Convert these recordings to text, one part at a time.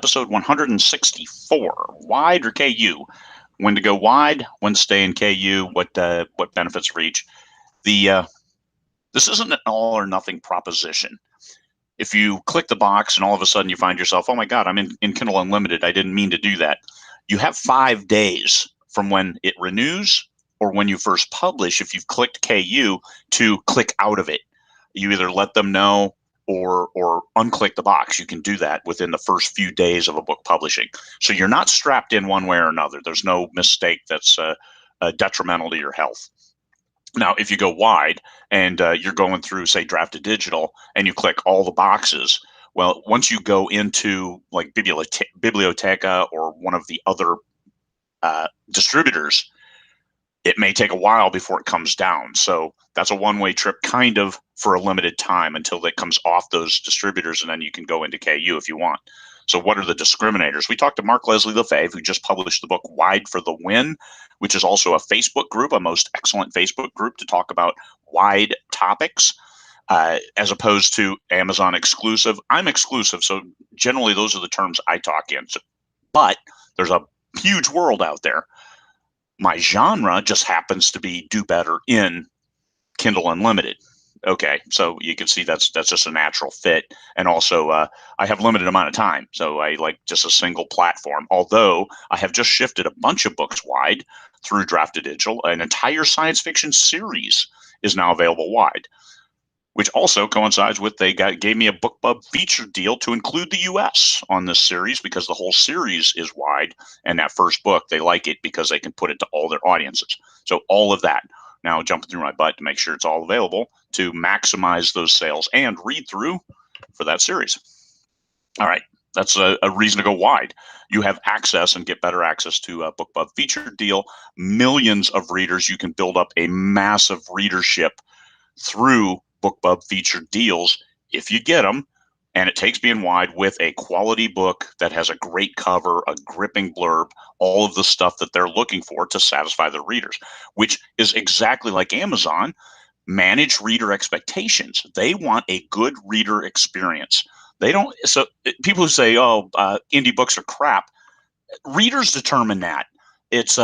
episode 164. Wide or KU? When to go wide, when to stay in KU, what benefits for each. This isn't an all or nothing proposition. If you click the box and all of a sudden you find yourself, oh my God, I'm in Kindle Unlimited. I didn't mean to do that. You have 5 days from when it renews or when you first publish, if you've clicked KU, to click out of it. You either let them know or unclick the box. You can do that within the first few days of a book publishing. So you're not strapped in one way or another. There's no mistake that's detrimental to your health. Now, if you go wide and you're going through, say, Drafted Digital, and you click all the boxes, well, once you go into like Biblioteca or one of the other distributors, it may take a while before it comes down. So that's a one-way trip kind of for a limited time until it comes off those distributors, and then you can go into KU if you want. So what are the discriminators? We talked to Mark Leslie Lefebvre, who just published the book Wide for the Win, which is also a Facebook group, a most excellent Facebook group to talk about wide topics, as opposed to Amazon exclusive. I'm exclusive, so generally those are the terms I talk in. But there's a huge world out there. My genre just happens to be do better in Kindle Unlimited. Okay, so you can see that's just a natural fit. And also, I have limited amount of time, so I like just a single platform. Although I have just shifted a bunch of books wide through Drafted Digital. An entire science fiction series is now available wide, which also coincides with gave me a BookBub feature deal to include the US on this series because the whole series is wide, and that first book, they like it because they can put it to all their audiences. So all of that. Now jumping through my butt to make sure it's all available to maximize those sales and read through for that series. All right, that's a reason to go wide. You have access and get better access to a BookBub feature deal. Millions of readers. You can build up a massive readership through BookBub featured deals if you get them, and it takes being wide with a quality book that has a great cover, a gripping blurb, all of the stuff that they're looking for to satisfy their readers, which is exactly like Amazon. Manage reader expectations. They want a good reader experience. They don't. So people who say, "Oh, indie books are crap," readers determine that. It's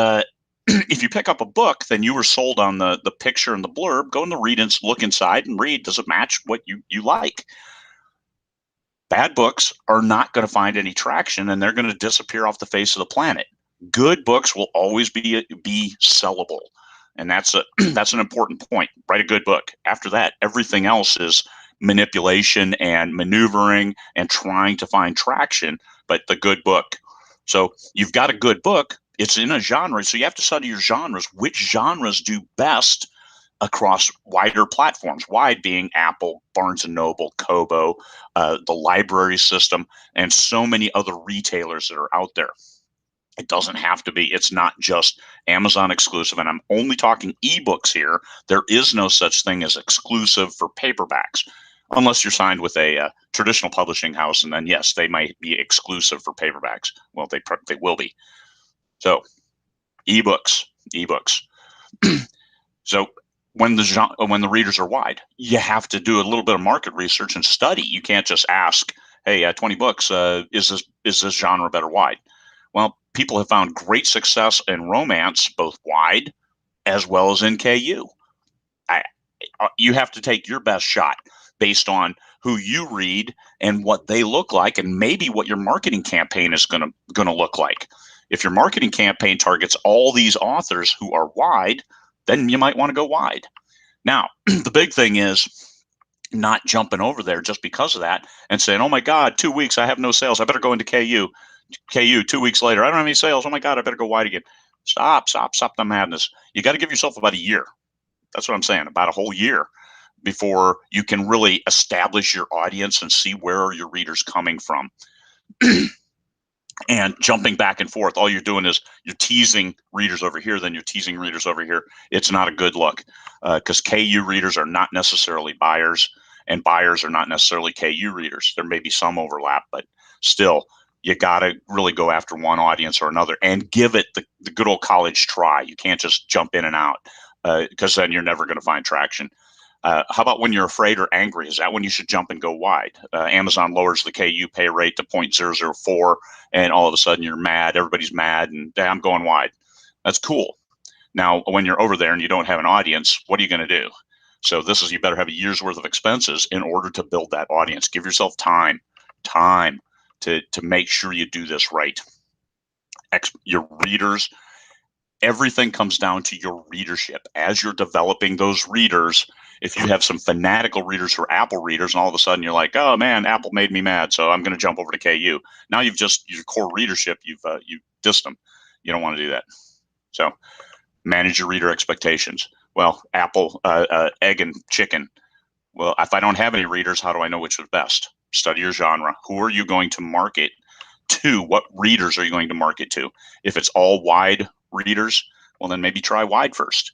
if you pick up a book, then you were sold on the picture and the blurb. Go in the read and look inside and read. Does it match what you like? Bad books are not going to find any traction, and they're going to disappear off the face of the planet. Good books will always be sellable, and that's an important point. Write a good book. After that, everything else is manipulation and maneuvering and trying to find traction. But the good book. So you've got a good book. It's in a genre, so you have to study your genres. Which genres do best across wider platforms? Wide being Apple, Barnes and Noble, Kobo, the library system, and so many other retailers that are out there. It doesn't have to be. It's not just Amazon exclusive, and I'm only talking ebooks here. There is no such thing as exclusive for paperbacks, unless you're signed with a traditional publishing house, and then yes, they might be exclusive for paperbacks. Well, they will be. So, ebooks. So when the readers are wide, you have to do a little bit of market research and study. You can't just ask, "Hey, 20 books. Is this genre better wide?" Well, people have found great success in romance, both wide as well as in KU. You have to take your best shot based on who you read and what they look like, and maybe what your marketing campaign is going to look like. If your marketing campaign targets all these authors who are wide, then you might want to go wide. Now, the big thing is not jumping over there just because of that and saying, "Oh my God, 2 weeks, I have no sales. I better go into KU. 2 weeks later, I don't have any sales. Oh my God, I better go wide again." Stop the madness. You got to give yourself about a year. That's what I'm saying, about a whole year before you can really establish your audience and see where are your readers coming from. And jumping back and forth, all you're doing is you're teasing readers over here, then you're teasing readers over here. It's not a good look, because KU readers are not necessarily buyers, and buyers are not necessarily KU readers. There may be some overlap, but still, you got to really go after one audience or another and give it the good old college try. You can't just jump in and out, because then you're never going to find traction. How about when you're afraid or angry? Is that when you should jump and go wide? Amazon lowers the KU pay rate to 0.004, and all of a sudden you're mad. Everybody's mad, and I'm going wide. That's cool. Now, when you're over there and you don't have an audience, what are you going to do? So this is, you better have a year's worth of expenses in order to build that audience. Give yourself time to make sure you do this right. Your readers, everything comes down to your readership. As you're developing those readers, if you have some fanatical readers who are Apple readers, and all of a sudden you're like, oh man, Apple made me mad, so I'm going to jump over to KU. Now you've just, your core readership, you've dissed them. You don't want to do that. So manage your reader expectations. Well, Apple, egg and chicken. Well, if I don't have any readers, how do I know which is best? Study your genre. Who are you going to market to? What readers are you going to market to? If it's all wide readers, well, then maybe try wide first.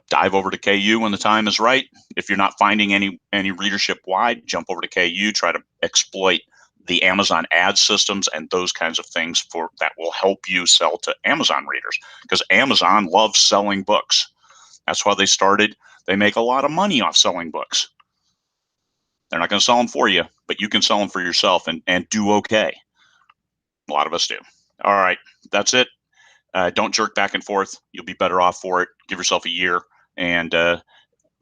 Dive over to KU when the time is right. If you're not finding any readership wide, jump over to KU. Try to exploit the Amazon ad systems and those kinds of things that will help you sell to Amazon readers, because Amazon loves selling books. That's why they started. They make a lot of money off selling books. They're not going to sell them for you, but you can sell them for yourself and do okay. A lot of us do. All right, that's it. Don't jerk back and forth. You'll be better off for it. Give yourself a year, and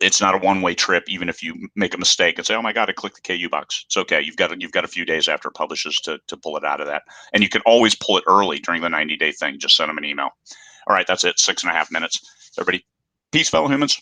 it's not a one-way trip. Even if you make a mistake and say, "Oh my God, I clicked the KU box," it's okay. You've got a few days after it publishes to pull it out of that, and you can always pull it early during the 90-day thing. Just send them an email. All right, that's it. 6.5 minutes. Everybody, peace, fellow humans.